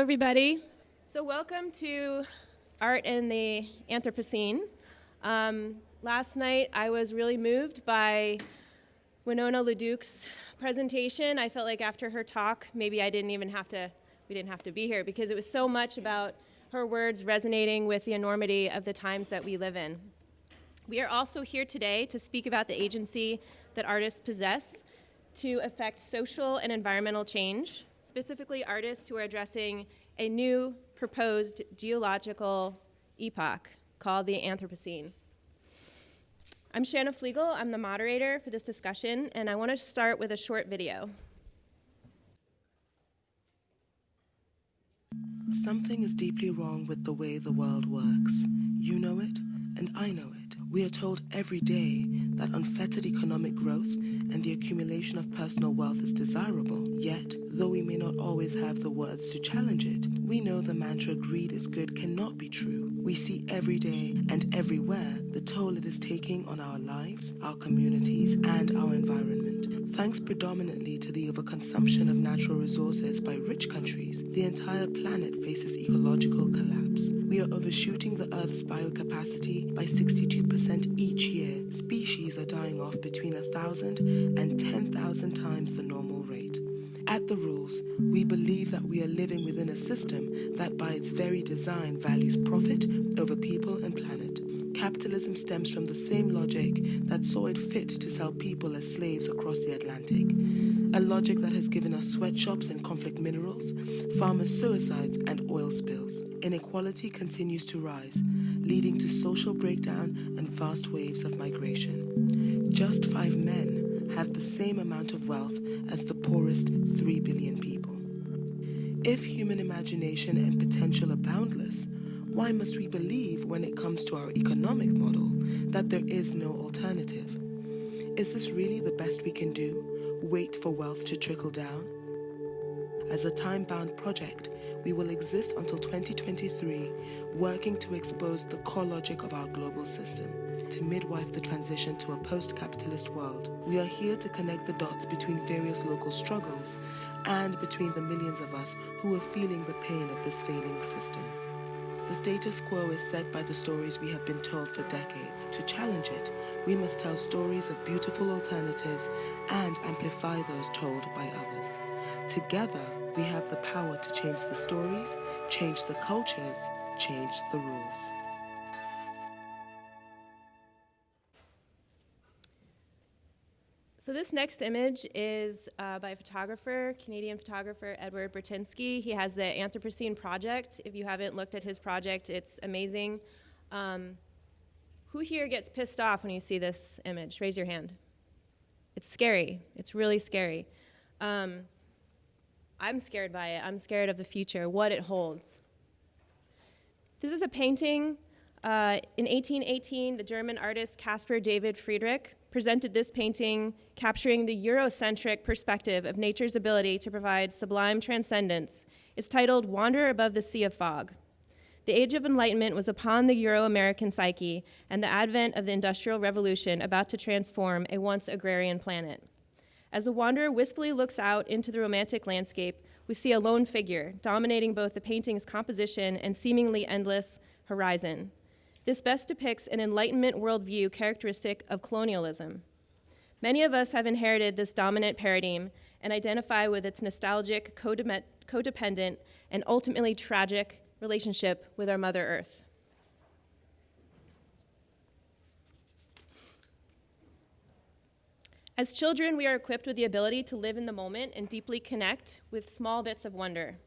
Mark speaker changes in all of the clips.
Speaker 1: everybody. So welcome to Art in the Anthropocene. Last night, I was really moved by Winona LaDuke's presentation. I felt like after her talk, maybe we didn't have to be here because it was so much about her words resonating with the enormity of the times that we live in. We are also here today to speak about the agency that artists possess to affect social and environmental change, specifically artists who are addressing a new proposed geological epoch called the Anthropocene. I'm Shanna Fliegel. I'm the moderator for this discussion, and I want to start with a short video.
Speaker 2: Something is deeply wrong with the way the world works. You know it, and I know it. We are told every day that unfettered economic growth and the accumulation of personal wealth is desirable. Yet, though we may not always have the words to challenge it, we know the mantra greed is good cannot be true. We see every day and everywhere the toll it is taking on our lives, our communities, and our environment. Thanks predominantly to the overconsumption of natural resources by rich countries, the entire planet faces ecological collapse. We are overshooting the Earth's biocapacity by 62% each year. Species are dying off between 1,000 and 10,000 times the normal rate. At The Rules, we believe that we are living within a system that by its very design values profit over people and planet. Capitalism stems from the same logic that saw it fit to sell people as slaves across the Atlantic. A logic that has given us sweatshops and conflict minerals, farmers' suicides, and oil spills. Inequality continues to rise, leading to social breakdown and vast waves of migration. Just 5 men have the same amount of wealth as the poorest 3 billion people. If human imagination and potential are boundless, why must we believe when it comes to our economic model that there is no alternative? Is this really the best we can do? Wait for wealth to trickle down? As a time-bound project, we will exist until 2023, working to expose the core logic of our global system, to midwife the transition to a post-capitalist world. We are here to connect the dots between various local struggles and between the millions of us who are feeling the pain of this failing system. The status quo is set by the stories we have been told for decades. To challenge it, we must tell stories of beautiful alternatives and amplify those told by others. Together, we have the power to change the stories, change the cultures, change the rules.
Speaker 1: So this next image is by Canadian photographer Edward Burtynsky. He has the Anthropocene project. If you haven't looked at his project, it's amazing. Who here gets pissed off when you see this image? Raise your hand. It's scary. It's really scary. I'm scared by it. I'm scared of the future, what it holds. This is a painting. In 1818, the German artist Caspar David Friedrich presented this painting capturing the Eurocentric perspective of nature's ability to provide sublime transcendence. It's titled Wander Above the Sea of Fog. The Age of Enlightenment was upon the Euro-American psyche and the advent of the Industrial Revolution about to transform a once agrarian planet. As the wanderer wistfully looks out into the romantic landscape, we see a lone figure dominating both the painting's composition and seemingly endless horizon. This best depicts an Enlightenment worldview characteristic of colonialism. Many of us have inherited this dominant paradigm and identify with its nostalgic, codependent, and ultimately tragic relationship with our Mother Earth. As children, we are equipped with the ability to live in the moment and deeply connect with small bits of wonder.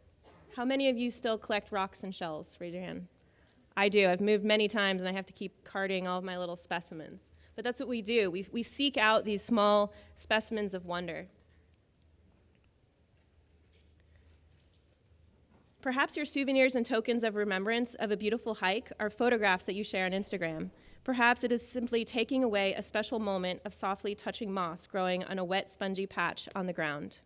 Speaker 1: How many of you still collect rocks and shells? Raise your hand. I do. I've moved many times, and I have to keep carting all of my little specimens. But that's what we do. We seek out these small specimens of wonder. Perhaps your souvenirs and tokens of remembrance of a beautiful hike are photographs that you share on Instagram. Perhaps it is simply taking away a special moment of softly touching moss growing on a wet, spongy patch on the ground.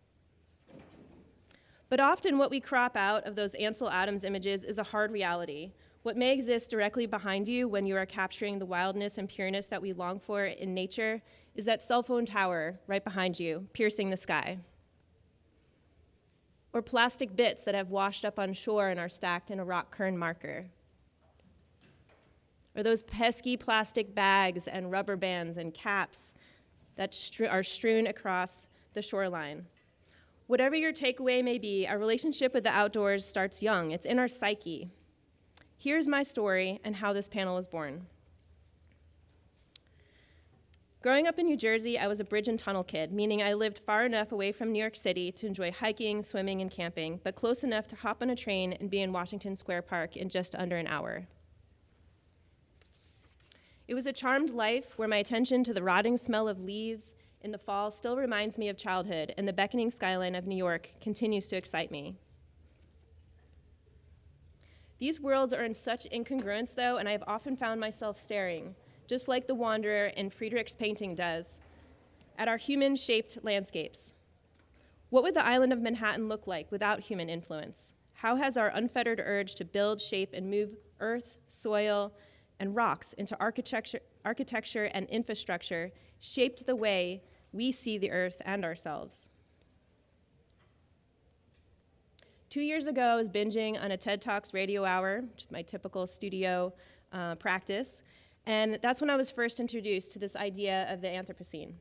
Speaker 1: But often what we crop out of those Ansel Adams images is a hard reality. What may exist directly behind you when you are capturing the wildness and pureness that we long for in nature is that cell phone tower right behind you, piercing the sky. or plastic bits that have washed up on shore and are stacked in a rock cairn marker, or those pesky plastic bags and rubber bands and caps that are strewn across the shoreline. Whatever your takeaway may be, our relationship with the outdoors starts young. It's in our psyche. Here's my story and how this panel was born. Growing up in New Jersey, I was a bridge and tunnel kid, meaning I lived far enough away from New York City to enjoy hiking, swimming, and camping, but close enough to hop on a train and be in Washington Square Park in just under an hour. It was a charmed life where my attention to the rotting smell of leaves in the fall still reminds me of childhood, and the beckoning skyline of New York continues to excite me. These worlds are in such incongruence, though, and I have often found myself staring, just like the wanderer in Friedrich's painting does, at our human-shaped landscapes. What would the island of Manhattan look like without human influence? How has our unfettered urge to build, shape, and move earth, soil, and rocks into architecture and infrastructure shaped the way we see the earth and ourselves? 2 years ago, I was binging on a TED Talks radio hour, my typical studio practice, and that's when I was first introduced to this idea of the Anthropocene.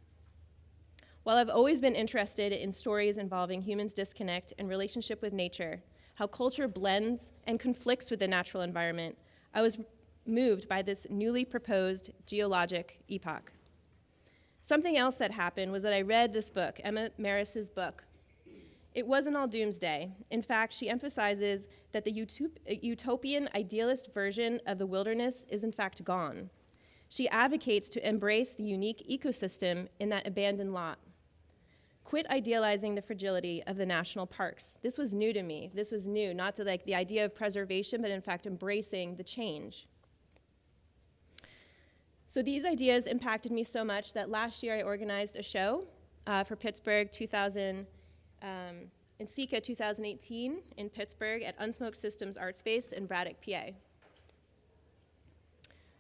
Speaker 1: While I've always been interested in stories involving humans' disconnect and relationship with nature, how culture blends and conflicts with the natural environment, I was moved by this newly proposed geologic epoch. Something else that happened was that I read this book, Emma Maris's book. It wasn't all doomsday. In fact, she emphasizes that the utopian idealist version of the wilderness is in fact gone. She advocates to embrace the unique ecosystem in that abandoned lot. Quit idealizing the fragility of the national parks. This was new to me. This was new, not to like the idea of preservation, but in fact embracing the change. So these ideas impacted me so much that last year I organized a show for Pittsburgh in SECA 2018 in Pittsburgh at Unsmoked Systems Art Space in Braddock, PA.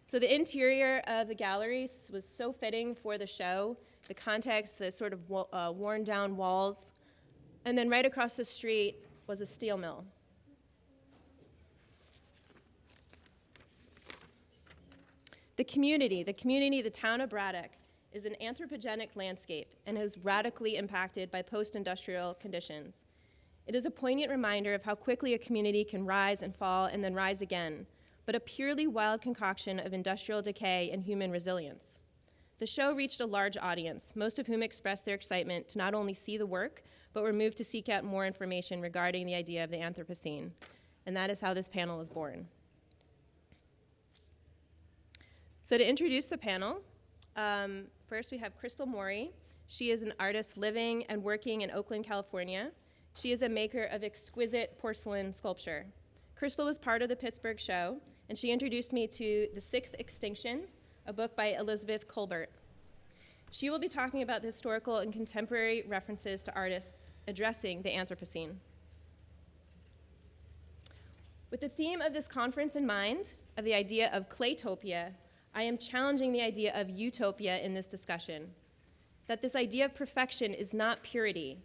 Speaker 1: So the interior of the gallery was so fitting for the show, the context, the sort of worn down walls, and then right across the street was a steel mill. The community, the town of Braddock, is an anthropogenic landscape and is radically impacted by post-industrial conditions. It is a poignant reminder of how quickly a community can rise and fall and then rise again, but a purely wild concoction of industrial decay and human resilience. The show reached a large audience, most of whom expressed their excitement to not only see the work, but were moved to seek out more information regarding the idea of the Anthropocene. And that is how this panel was born. So to introduce the panel, first we have Crystal Morey. She is an artist living and working in Oakland, California. She is a maker of exquisite porcelain sculpture. Crystal was part of the Pittsburgh show, and she introduced me to The Sixth Extinction, a book by Elizabeth Colbert. She will be talking about the historical and contemporary references to artists addressing the Anthropocene. With the theme of this conference in mind, of the idea of claytopia, I am challenging the idea of utopia in this discussion, that this idea of perfection is not purity.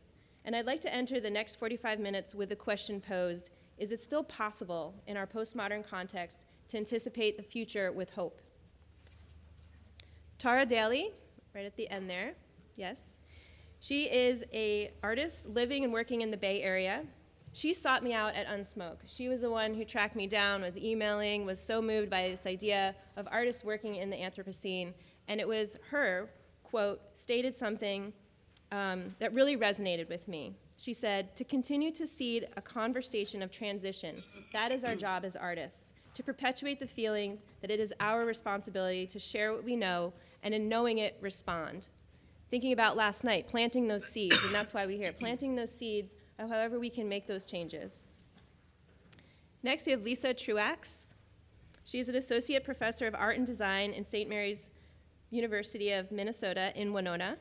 Speaker 1: And I'd like to enter the next 45 minutes with the question posed, is it still possible in our postmodern context to anticipate the future with hope? Tara Daly, right at the end there, yes. She is an artist living and working in the Bay Area. She sought me out at Unsmoke. She was the one who tracked me down, was emailing, was so moved by this idea of artists working in the Anthropocene. And it was her, quote, stated something that really resonated with me. She said, to continue to seed a conversation of transition, that is our job as artists, to perpetuate the feeling that it is our responsibility to share what we know and in knowing it, respond. Thinking about last night, planting those seeds, and that's why we're here, planting those seeds of however we can make those changes. Next, we have Lisa Truax. She is an associate professor of art and design in St. Mary's University of Minnesota in Winona.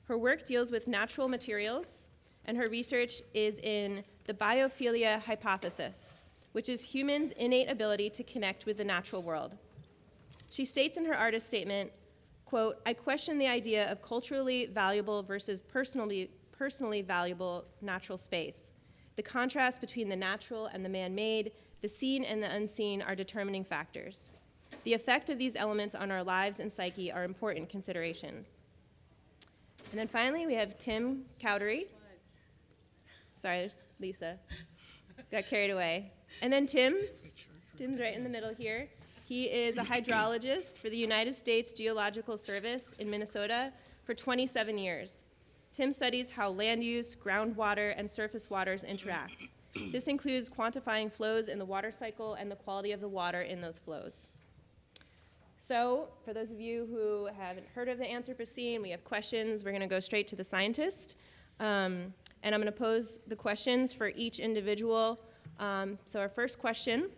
Speaker 1: Her work deals with natural materials, and her research is in the biophilia hypothesis, which is humans' innate ability to connect with the natural world. She states in her artist statement, quote, I question the idea of culturally valuable versus personally valuable natural space. The contrast between the natural and the man-made, the seen and the unseen are determining factors. The effect of these elements on our lives and psyche are important considerations. And then finally, we have Tim Cowdery. Sorry, there's Lisa. Got carried away. And then Tim's right in the middle here. He is a hydrologist for the United States Geological Service in Minnesota for 27 years. Tim studies how land use, groundwater, and surface waters interact. This includes quantifying flows in the water cycle and the quality of the water in those flows. So, for those of you who haven't heard of the Anthropocene, we have questions. We're going to go straight to the scientist. And I'm going to pose the questions for each individual. So our first question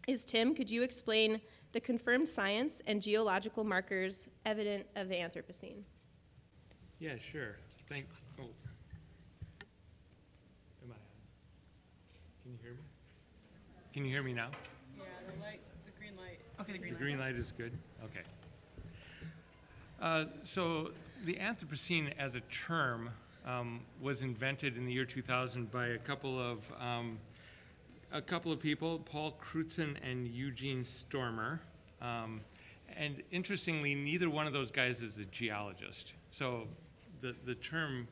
Speaker 1: is, Tim, could you explain the confirmed science and geological markers evident of the Anthropocene?
Speaker 3: Yeah, sure. Oh. Am I on? Can you hear me? Can you hear me now?
Speaker 4: Yeah, the green light. Okay, the green
Speaker 3: The
Speaker 4: light.
Speaker 3: green light is good? Okay. So the Anthropocene as a term was invented in the year 2000 by a couple of people, Paul Crutzen and Eugene Stormer. And interestingly, neither one of those guys is a geologist. So the term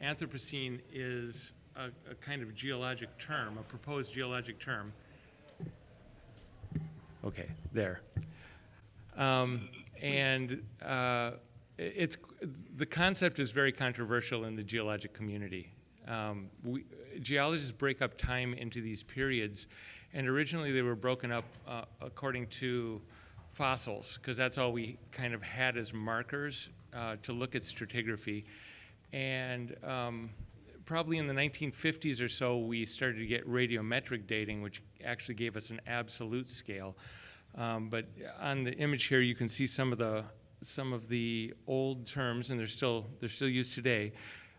Speaker 3: Anthropocene is a kind of geologic term, a proposed geologic term. Okay, there. It's the concept is very controversial in the geologic community. Geologists break up time into these periods, and originally they were broken up according to fossils, because that's all we kind of had as markers to look at stratigraphy. And probably in the 1950s or so, we started to get radiometric dating, which actually gave us an absolute scale. But on the image here, you can see some of the old terms, and they're still used today,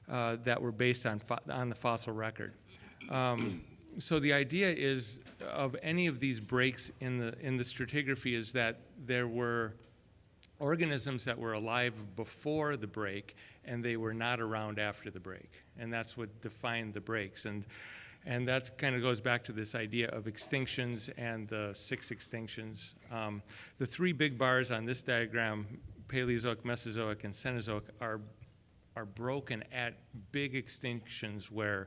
Speaker 3: that were based on the fossil record. So the idea is of any of these breaks in the stratigraphy is that there were organisms that were alive before the break, and they were not around after the break, and that's what defined the breaks. And that kind of goes back to this idea of extinctions and the 6 extinctions. The 3 big bars on this diagram, Paleozoic, Mesozoic, and Cenozoic, are broken at big extinctions where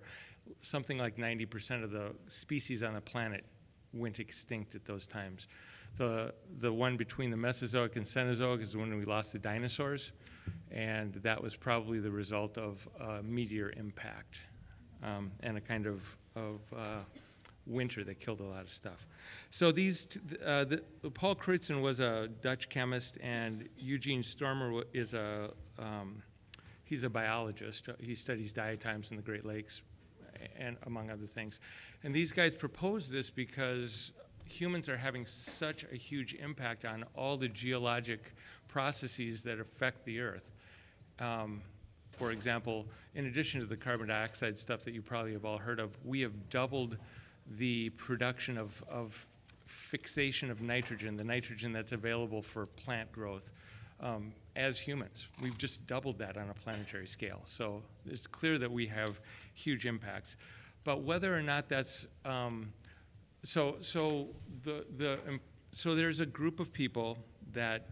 Speaker 3: something like 90% of the species on the planet went extinct at those times. The one between the Mesozoic and Cenozoic is when we lost the dinosaurs, and that was probably the result of a meteor impact and a kind of winter that killed a lot of stuff. So Paul Crutzen was a Dutch chemist, and Eugene Stormer is he's a biologist. He studies diatoms in the Great Lakes, and among other things. And these guys proposed this because humans are having such a huge impact on all the geologic processes that affect the Earth. For example, in addition to the carbon dioxide stuff that you probably have all heard of, we have doubled the production of fixation of nitrogen, the nitrogen that's available for plant growth, as humans. We've just doubled that on a planetary scale. So it's clear that we have huge impacts. But whether or not that's so there's a group of people that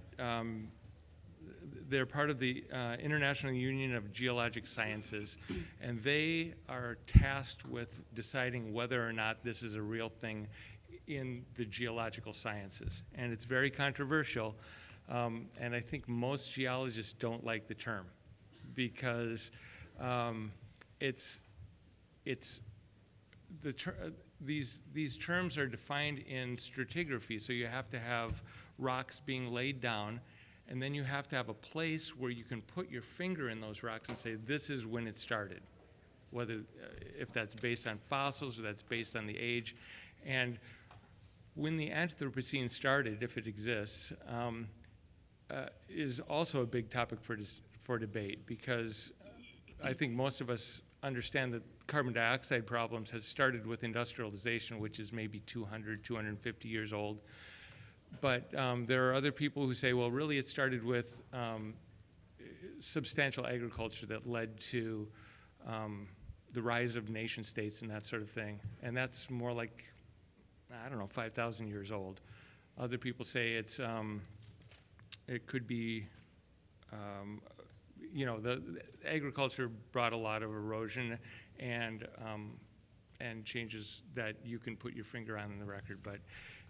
Speaker 3: they're part of the International Union of Geologic Sciences, and they are tasked with deciding whether or not this is a real thing in the geological sciences. And it's very controversial, and I think most geologists don't like the term because these terms are defined in stratigraphy, so you have to have rocks being laid down, and then you have to have a place where you can put your finger in those rocks and say, this is when it started, whether if that's based on fossils or that's based on the age. And when the Anthropocene started, if it exists, is also a big topic for debate, because I think most of us understand that carbon dioxide problems has started with industrialization, which is maybe 200, 250 years old. But there are other people who say, well, really it started with substantial agriculture that led to the rise of nation states and that sort of thing. And that's more like, I don't know, 5,000 years old. Other people say it's, it could be, the agriculture brought a lot of erosion and changes that you can put your finger on in the record, but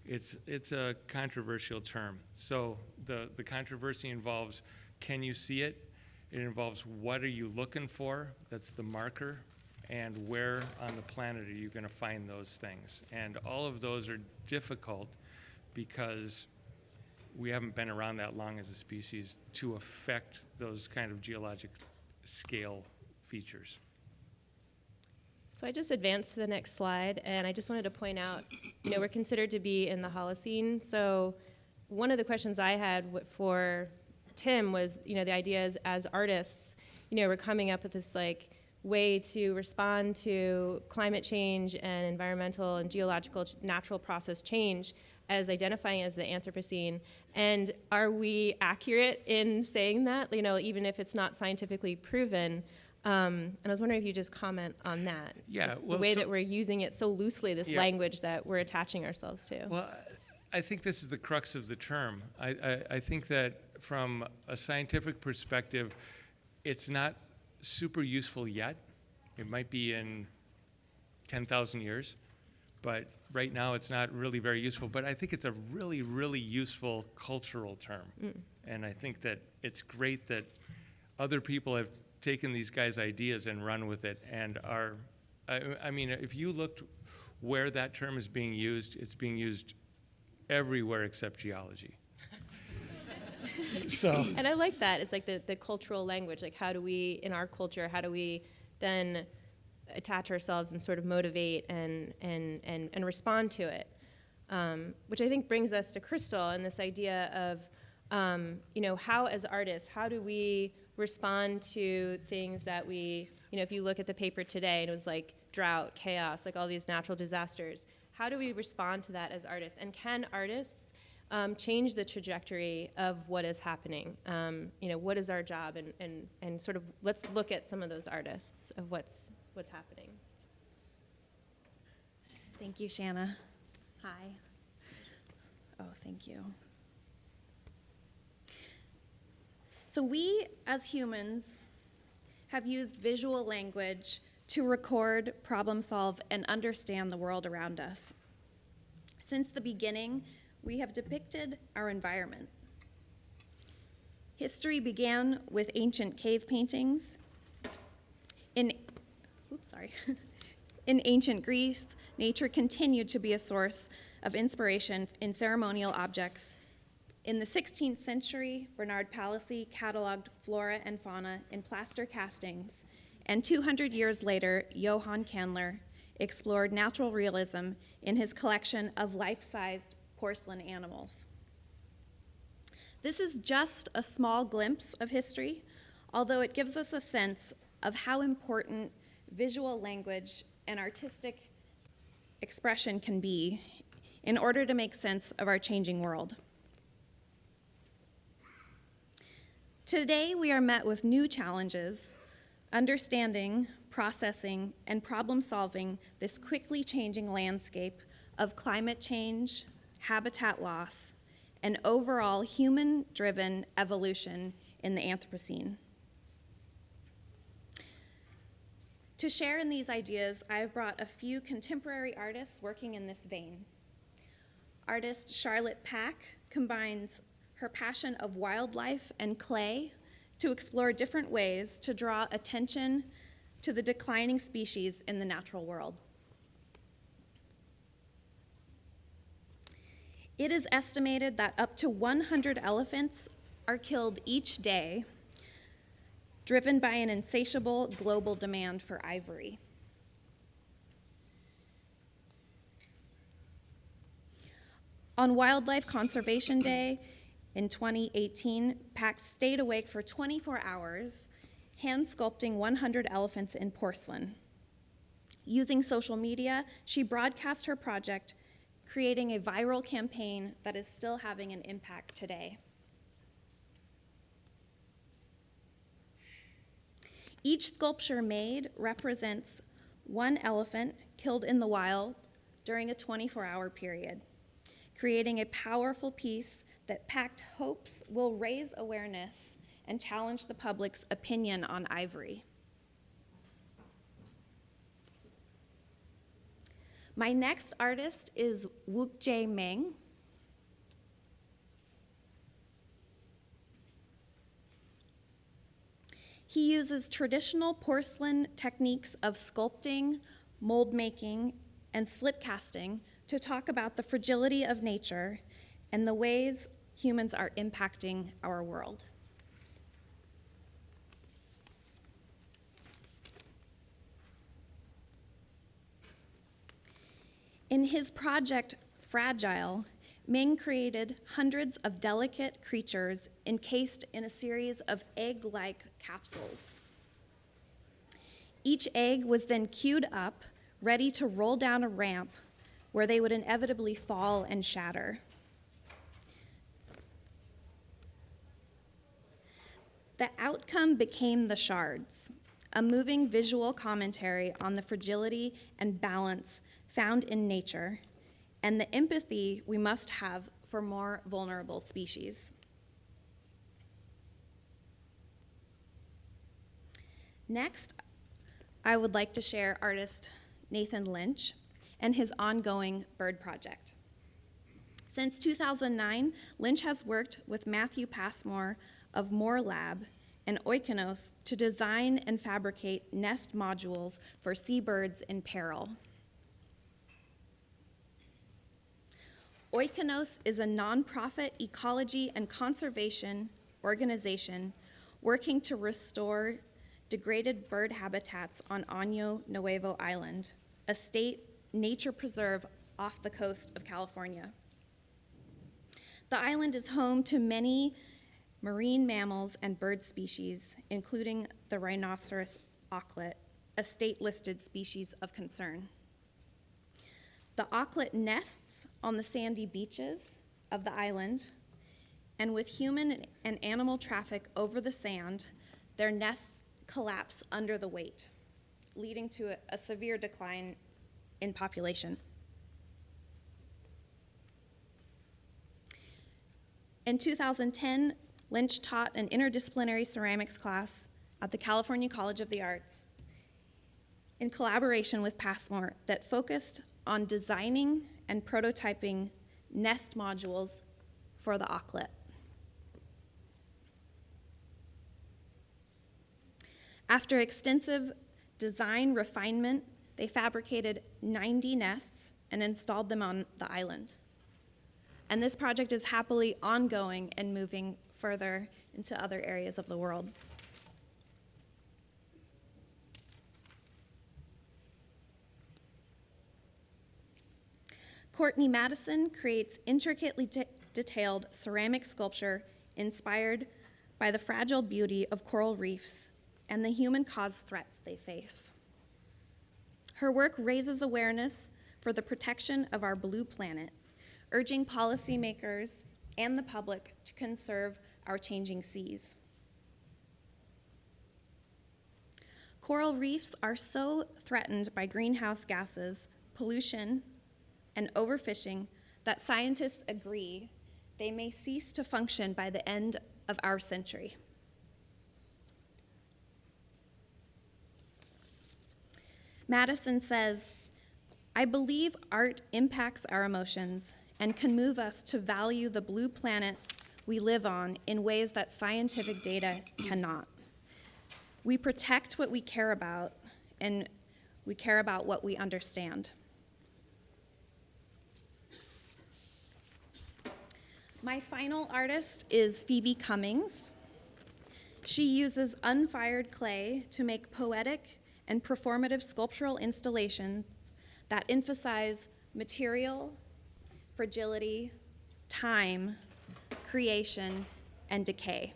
Speaker 3: it's a controversial term. So the controversy involves, can you see it? It involves what are you looking for? That's the marker. And where on the planet are you going to find those things? And all of those are difficult because we haven't been around that long as a species to affect those kind of geologic scale features.
Speaker 1: So I just advanced to the next slide, and I just wanted to point out, we're considered to be in the Holocene. So one of the questions I had for Tim was, the idea is as artists, we're coming up with this way to respond to climate change and environmental and geological natural process change as identifying as the Anthropocene. And are we accurate in saying that, even if it's not scientifically proven? And I was wondering if you just comment on that.
Speaker 3: Yeah,
Speaker 1: just the way that we're using it so loosely, this language that we're attaching ourselves to.
Speaker 3: Well, I think this is the crux of the term. I think that from a scientific perspective, it's not super useful yet. It might be in 10,000 years, but right now it's not really very useful. But I think it's a really, really useful cultural term. And I think that it's great that other people have taken these guys' ideas and run with it and are, I mean, if you looked where that term is being used, it's being used everywhere except geology. So.
Speaker 1: And I like that. It's like the cultural language. Like, how do we, in our culture, how do we then attach ourselves and sort of motivate and respond to it? Which I think brings us to Crystal and this idea of, how as artists, how do we respond to things that we, if you look at the paper today, and it was like drought, chaos, like all these natural disasters. How do we respond to that as artists? And can artists change the trajectory of what is happening? What is our job? And sort of let's look at some of those artists of what's happening.
Speaker 5: Thank you, Shanna. Hi. Oh, thank you. So we, as humans, have used visual language to record, problem solve, and understand the world around us. Since the beginning, we have depicted our environment. History began with ancient cave paintings. In ancient Greece, nature continued to be a source of inspiration in ceremonial objects. In the 16th century, Bernard Palissy cataloged flora and fauna in plaster castings, and 200 years later, Johann Candler explored natural realism in his collection of life-sized porcelain animals. This is just a small glimpse of history, although it gives us a sense of how important visual language and artistic expression can be in order to make sense of our changing world. Today, we are met with new challenges, understanding, processing, and problem-solving this quickly changing landscape of climate change, habitat loss, and overall human-driven evolution in the Anthropocene. To share in these ideas, I have brought a few contemporary artists working in this vein. Artist Charlotte Pack combines her passion of wildlife and clay to explore different ways to draw attention to the declining species in the natural world. It is estimated that up to 100 elephants are killed each day, driven by an insatiable global demand for ivory. On Wildlife Conservation Day in 2018, Pack stayed awake for 24 hours, hand sculpting 100 elephants in porcelain. Using social media, she broadcast her project, creating a viral campaign that is still having an impact today. Each sculpture made represents one elephant killed in the wild during a 24-hour period, creating a powerful piece that packed hopes will raise awareness and challenge the public's opinion on ivory. My next artist is Wook-jae Meng. He uses traditional porcelain techniques of sculpting, mold making, and slip casting to talk about the fragility of nature and the ways humans are impacting our world. In his project, Fragile, Meng created hundreds of delicate creatures encased in a series of egg-like capsules. Each egg was then queued up, ready to roll down a ramp where they would inevitably fall and shatter. The outcome became the shards, a moving visual commentary on the fragility and balance found in nature, and the empathy we must have for more vulnerable species. Next, I would like to share artist Nathan Lynch and his ongoing bird project. Since 2009, Lynch has worked with Matthew Passmore of Moore Lab and Oikonos to design and fabricate nest modules for seabirds in peril. Oikonos is a nonprofit ecology and conservation organization working to restore degraded bird habitats on Año Nuevo Island, a state nature preserve off the coast of California. The island is home to many marine mammals and bird species, including the rhinoceros auklet, a state-listed species of concern. The auklet nests on the sandy beaches of the island, and with human and animal traffic over the sand, their nests collapse under the weight, leading to a severe decline in population. In 2010, Lynch taught an interdisciplinary ceramics class at the California College of the Arts in collaboration with Passmore that focused on designing and prototyping nest modules for the auklet. After extensive design refinement, they fabricated 90 nests and installed them on the island. And this project is happily ongoing and moving further into other areas of the world. Courtney Madison creates intricately detailed ceramic sculpture inspired by the fragile beauty of coral reefs and the human-caused threats they face. Her work raises awareness for the protection of our blue planet, urging policymakers and the public to conserve our changing seas. Coral reefs are so threatened by greenhouse gases, pollution, and overfishing that scientists agree they may cease to function by the end of our century. Madison says, "I believe art impacts our emotions and can move us to value the blue planet we live on in ways that scientific data cannot. We protect what we care about, and we care about what we understand." My final artist is Phoebe Cummings. She uses unfired clay to make poetic and performative sculptural installations that emphasize material, fragility, time, creation, and decay.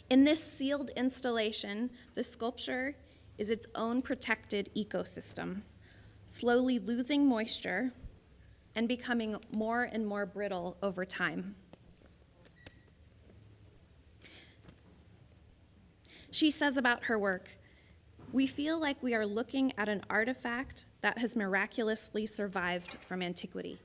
Speaker 5: In this sealed installation, the sculpture is its own protected ecosystem, slowly losing moisture and becoming more and more brittle over time. She says about her work, we feel like we are looking at an artifact that has miraculously survived from antiquity.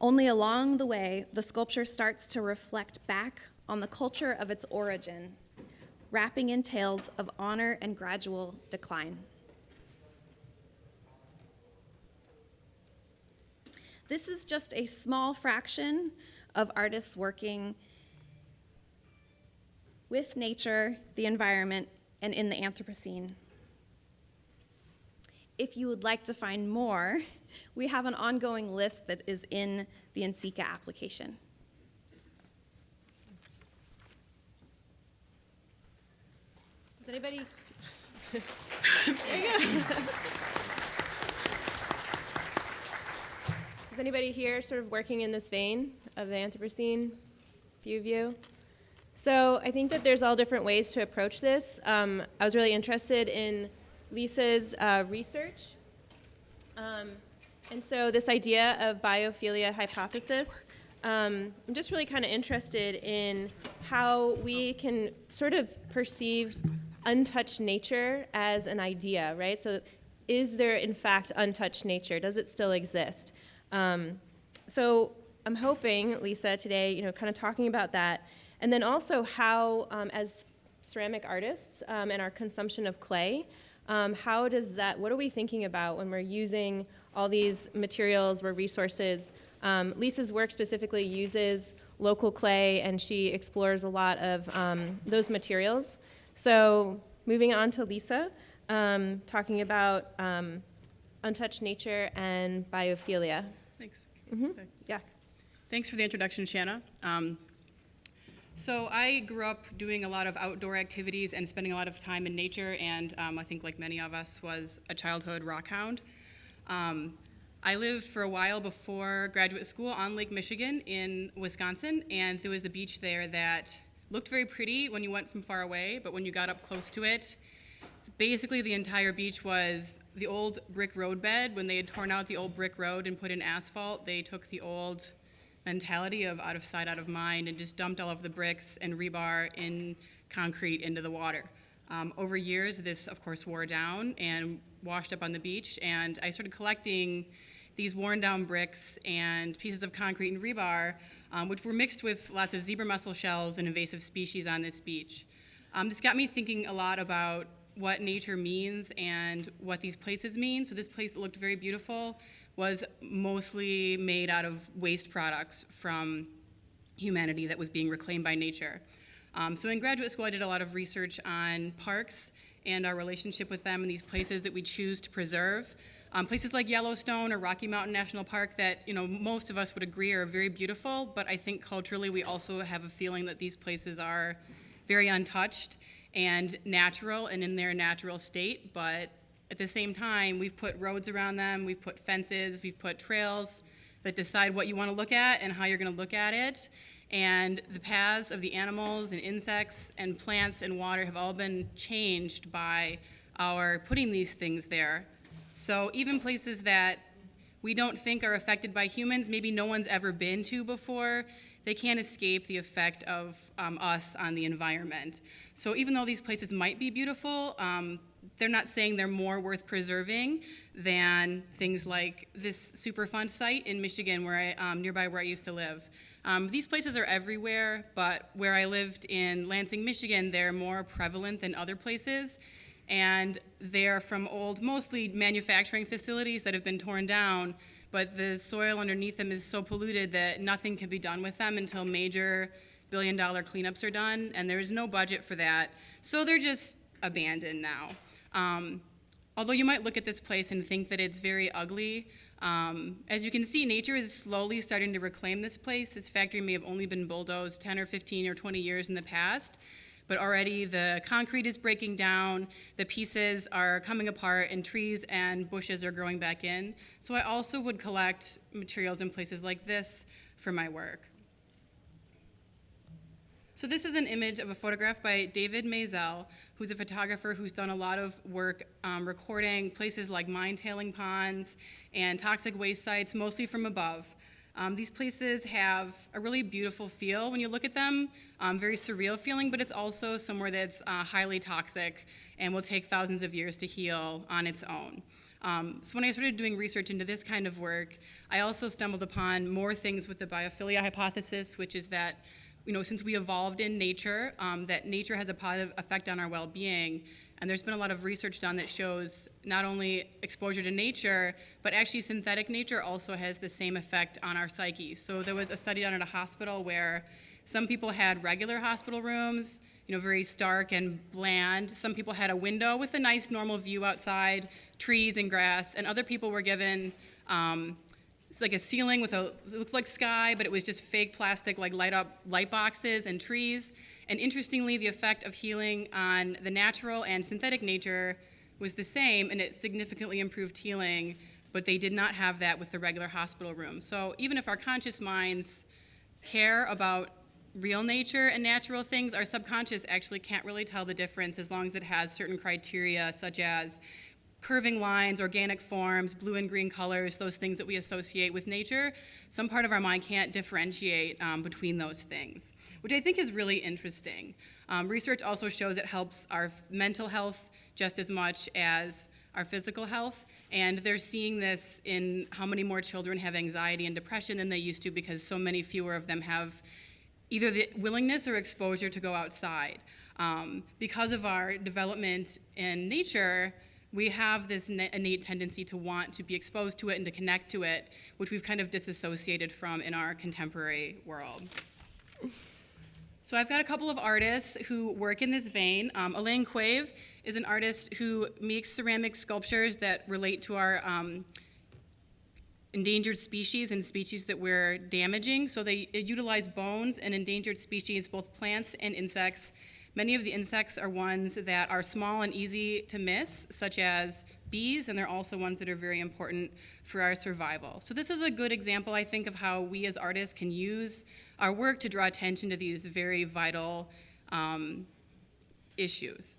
Speaker 5: Only along the way, the sculpture starts to reflect back on the culture of its origin, wrapping in tales of honor and gradual decline. This is just a small fraction of artists working with nature, the environment, and in the Anthropocene. If you would like to find more, we have an ongoing list that is in the NCECA application.
Speaker 1: Does anybody? There you go. Is anybody here sort of working in this vein of the Anthropocene? A few of you. So I think that there's all different ways to approach this. I was really interested in Lisa's research. And so this idea of biophilia hypothesis, I'm just really kind of interested in how we can sort of perceive untouched nature as an idea, right? So is there, in fact, untouched nature? Does it still exist? So I'm hoping, Lisa, today, kind of talking about that, and then also how, as ceramic artists and our consumption of clay, how does that, what are we thinking about when we're using all these materials or resources? Lisa's work specifically uses local clay, and she explores a lot of those materials. So moving on to Lisa, talking about untouched nature and biophilia.
Speaker 4: Thanks.
Speaker 1: Mm-hmm. Yeah.
Speaker 4: Thanks for the introduction, Shanna. So I grew up doing a lot of outdoor activities and spending a lot of time in nature, and I think like many of us was a childhood rock hound. I lived for a while before graduate school on Lake Michigan in Wisconsin, and there was the beach there that looked very pretty when you went from far away, but when you got up close to it, basically the entire beach was the old brick road bed. When they had torn out the old brick road and put in asphalt, they took the old mentality of out of sight, out of mind, and just dumped all of the bricks and rebar in concrete into the water. Over years, this, of course, wore down and washed up on the beach, and I started collecting these worn down bricks and pieces of concrete and rebar, which were mixed with lots of zebra mussel shells and invasive species on this beach. This got me thinking a lot about what nature means and what these places mean. So this place that looked very beautiful was mostly made out of waste products from humanity that was being reclaimed by nature. So in graduate school, I did a lot of research on parks and our relationship with them and these places that we choose to preserve. Places like Yellowstone or Rocky Mountain National Park that most of us would agree are very beautiful, but I think culturally we also have a feeling that these places are very untouched and natural and in their natural state, but at the same time, we've put roads around them, we've put fences, we've put trails that decide what you want to look at and how you're going to look at it. And the paths of the animals and insects and plants and water have all been changed by our putting these things there. So even places that we don't think are affected by humans, maybe no one's ever been to before, they can't escape the effect of us on the environment. So even though these places might be beautiful, they're not saying they're more worth preserving than things like this Superfund site in Michigan, nearby where I used to live. These places are everywhere, but where I lived in Lansing, Michigan, they're more prevalent than other places, and they're from old, mostly manufacturing facilities that have been torn down, but the soil underneath them is so polluted that nothing can be done with them until major billion-dollar cleanups are done, and there's no budget for that, so they're just abandoned now. Although you might look at this place and think that it's very ugly, as you can see, nature is slowly starting to reclaim this place. This factory may have only been bulldozed 10 or 15 or 20 years in the past, but already the concrete is breaking down, the pieces are coming apart, and trees and bushes are growing back in. So I also would collect materials in places like this for my work. So this is an image of a photograph by David Maisel, who's a photographer who's done a lot of work recording places like mine tailing ponds and toxic waste sites, mostly from above. These places have a really beautiful feel when you look at them, very surreal feeling, but it's also somewhere that's highly toxic and will take thousands of years to heal on its own. So when I started doing research into this kind of work, I also stumbled upon more things with the biophilia hypothesis, which is that, since we evolved in nature, that nature has a positive effect on our well-being. And there's been a lot of research done that shows not only exposure to nature, but actually synthetic nature also has the same effect on our psyche. So there was a study done at a hospital where some people had regular hospital rooms, very stark and bland. Some people had a window with a nice normal view outside, trees and grass, and other people were given it's like a ceiling with it looked like sky, but it was just fake plastic, like light boxes and trees. And interestingly, the effect of healing on the natural and synthetic nature was the same, and it significantly improved healing, but they did not have that with the regular hospital room. So even if our conscious minds care about real nature and natural things, our subconscious actually can't really tell the difference as long as it has certain criteria, such as curving lines, organic forms, blue and green colors, those things that we associate with nature. Some part of our mind can't differentiate between those things, which I think is really interesting. Research also shows it helps our mental health just as much as our physical health, and they're seeing this in how many more children have anxiety and depression than they used to because so many fewer of them have either the willingness or exposure to go outside. Because of our development in nature, we have this innate tendency to want to be exposed to it and to connect to it, which we've kind of disassociated from in our contemporary world. So I've got a couple of artists who work in this vein. Alain Qwave is an artist who makes ceramic sculptures that relate to our endangered species and species that we're damaging. So they utilize bones and endangered species, both plants and insects. Many of the insects are ones that are small and easy to miss, such as bees, and they're also ones that are very important for our survival. So this is a good example, I think, of how we as artists can use our work to draw attention to these very vital issues.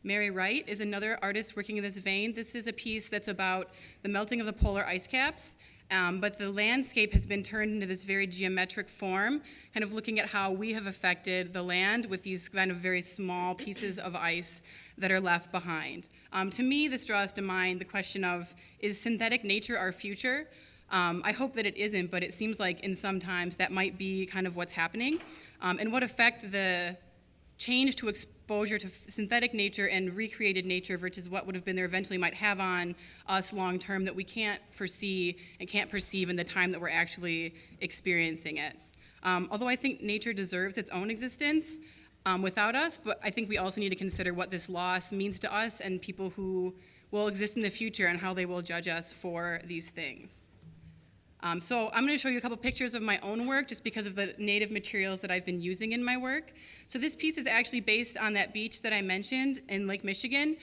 Speaker 4: Wright is another artist working in this vein. This is a piece that's about the melting of the polar ice caps, but the landscape has been turned into this very geometric form, kind of looking at how we have affected the land with these kind of very small pieces of ice that are left behind. To me, this draws to mind the question of, is synthetic nature our future? I hope that it isn't, but it seems like in some times that might be kind of what's happening. And what effect the change to exposure to synthetic nature and recreated nature versus what would have been there eventually might have on us long term that we can't foresee and can't perceive in the time that we're actually experiencing it. Although I think nature deserves its own existence without us, but I think we also need to consider what this loss means to us and people who will exist in the future and how they will judge us for these things. So I'm going to show you a couple pictures of my own work just because of the native materials that I've been using in my work. So this piece is actually based on that beach that I mentioned in Lake Michigan.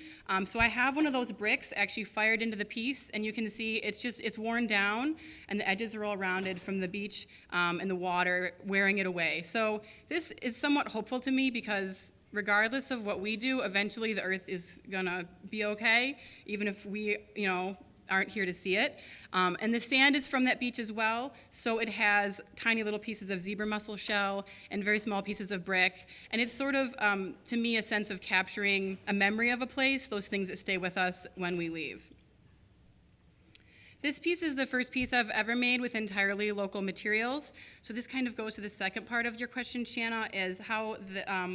Speaker 4: So I have one of those bricks actually fired into the piece, and you can see it's worn down, and the edges are all rounded from the beach and the water wearing it away. So this is somewhat hopeful to me because regardless of what we do, eventually the earth is going to be okay, even if we, aren't here to see it. And the sand is from that beach as well, so it has tiny little pieces of zebra mussel shell and very small pieces of brick. And it's sort of, to me, a sense of capturing a memory of a place, those things that stay with us when we leave. This piece is the first piece I've ever made with entirely local materials. So this kind of goes to the second part of your question, Shanna, is how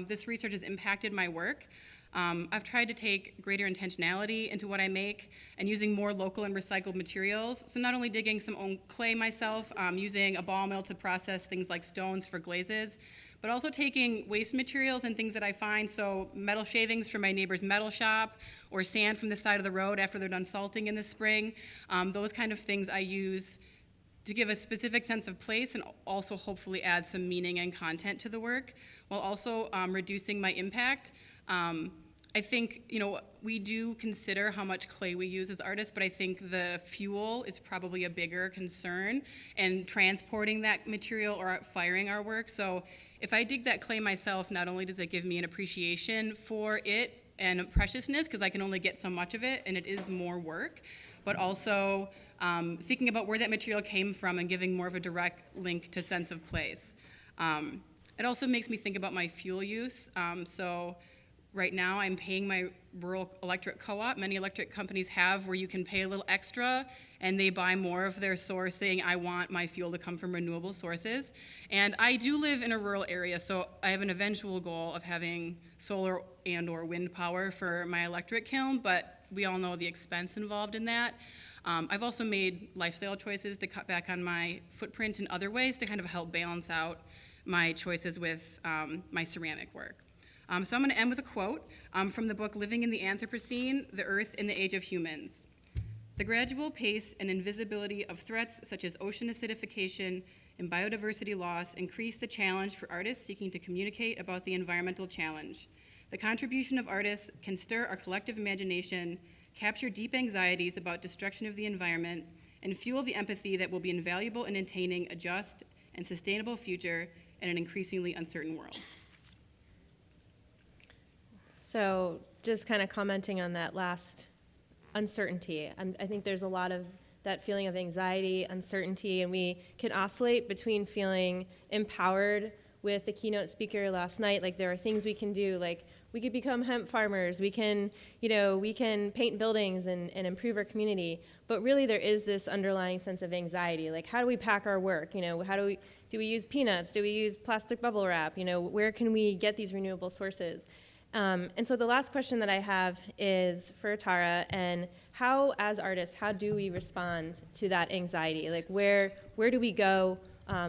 Speaker 4: this research has impacted my work. I've tried to take greater intentionality into what I make and using more local and recycled materials. So not only digging some own clay myself, using a ball mill to process things like stones for glazes, but also taking waste materials and things that I find, so metal shavings from my neighbor's metal shop or sand from the side of the road after they're done salting in the spring. Those kind of things I use to give a specific sense of place and also hopefully add some meaning and content to the work while also reducing my impact. I think, we do consider how much clay we use as artists, but I think the fuel is probably a bigger concern and transporting that material or firing our work. So if I dig that clay myself, not only does it give me an appreciation for it and preciousness, because I can only get so much of it and it is more work, but also thinking about where that material came from and giving more of a direct link to sense of place. It also makes me think about my fuel use. So right now I'm paying my rural electric co-op. Many electric companies have where you can pay a little extra and they buy more of their source, saying I want my fuel to come from renewable sources. And I do live in a rural area, so I have an eventual goal of having solar and or wind power for my electric kiln, but we all know the expense involved in that. I've also made lifestyle choices to cut back on my footprint in other ways to kind of help balance out my choices with my ceramic work. So I'm going to end with a quote from the book Living in the Anthropocene, The Earth in the Age of Humans. The gradual pace and invisibility of threats such as ocean acidification and biodiversity loss increase the challenge for artists seeking to communicate about the environmental challenge. The contribution of artists can stir our collective imagination, capture deep anxieties about destruction of the environment, and fuel the empathy that will be invaluable in attaining a just and sustainable future in an increasingly uncertain world.
Speaker 1: So just kind of commenting on that last uncertainty. I think there's a lot of that feeling of anxiety, uncertainty, and we can oscillate between feeling empowered with the keynote speaker last night, like there are things we can do, like we could become hemp farmers, we can paint buildings and improve our community, but really there is this underlying sense of anxiety, like how do we pack our work, how do we use peanuts, do we use plastic bubble wrap, where can we get these renewable sources? And so the last question that I have is for Tara, and how, as artists, how do we respond to that anxiety? Like where do we go?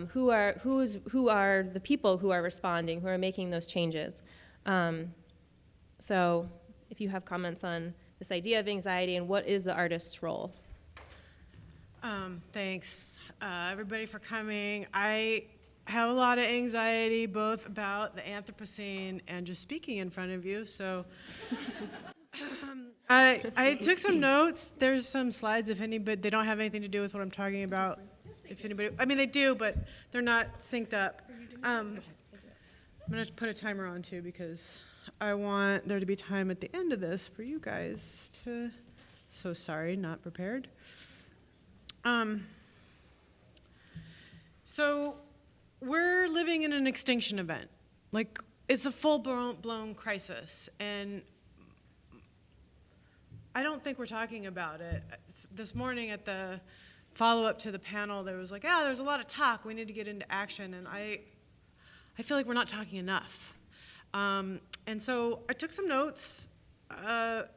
Speaker 1: Who are the people who are responding, who are making those changes? So if you have comments on this idea of anxiety and what is the artist's role?
Speaker 6: Thanks, everybody, for coming. I have a lot of anxiety, both about the Anthropocene and just speaking in front of you. So I took some notes. There's some slides, if anybody, they don't have anything to do with what I'm talking about. If anybody, I mean, they do, but they're not synced up. I'm going to put a timer on, too, because I want there to be time at the end of this for you guys to, so sorry, not prepared. So we're living in an extinction event. Like, it's a full-blown crisis, and I don't think we're talking about it. This morning at the follow-up to the panel, there was like, there's a lot of talk, we need to get into action, and I feel like we're not talking enough. And so I took some notes. We're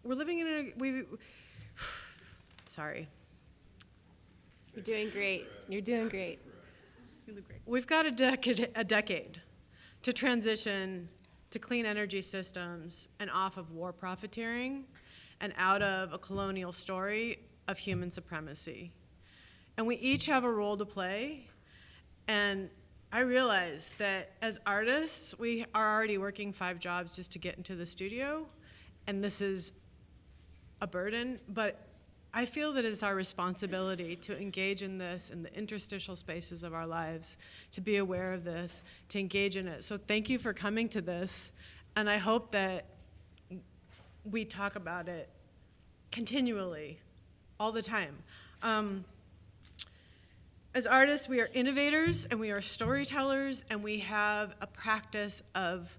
Speaker 6: living in sorry.
Speaker 1: You're doing great. You're doing great.
Speaker 6: We've got a decade to transition to clean energy systems and off of war profiteering and out of a colonial story of human supremacy. And we each have a role to play. And I realize that as artists, we are already working 5 jobs just to get into the studio. And this is a burden, but I feel that it's our responsibility to engage in this in the interstitial spaces of our lives, to be aware of this, to engage in it. So thank you for coming to this, and I hope that we talk about it continually, all the time. As artists, we are innovators, and we are storytellers, and we have a practice of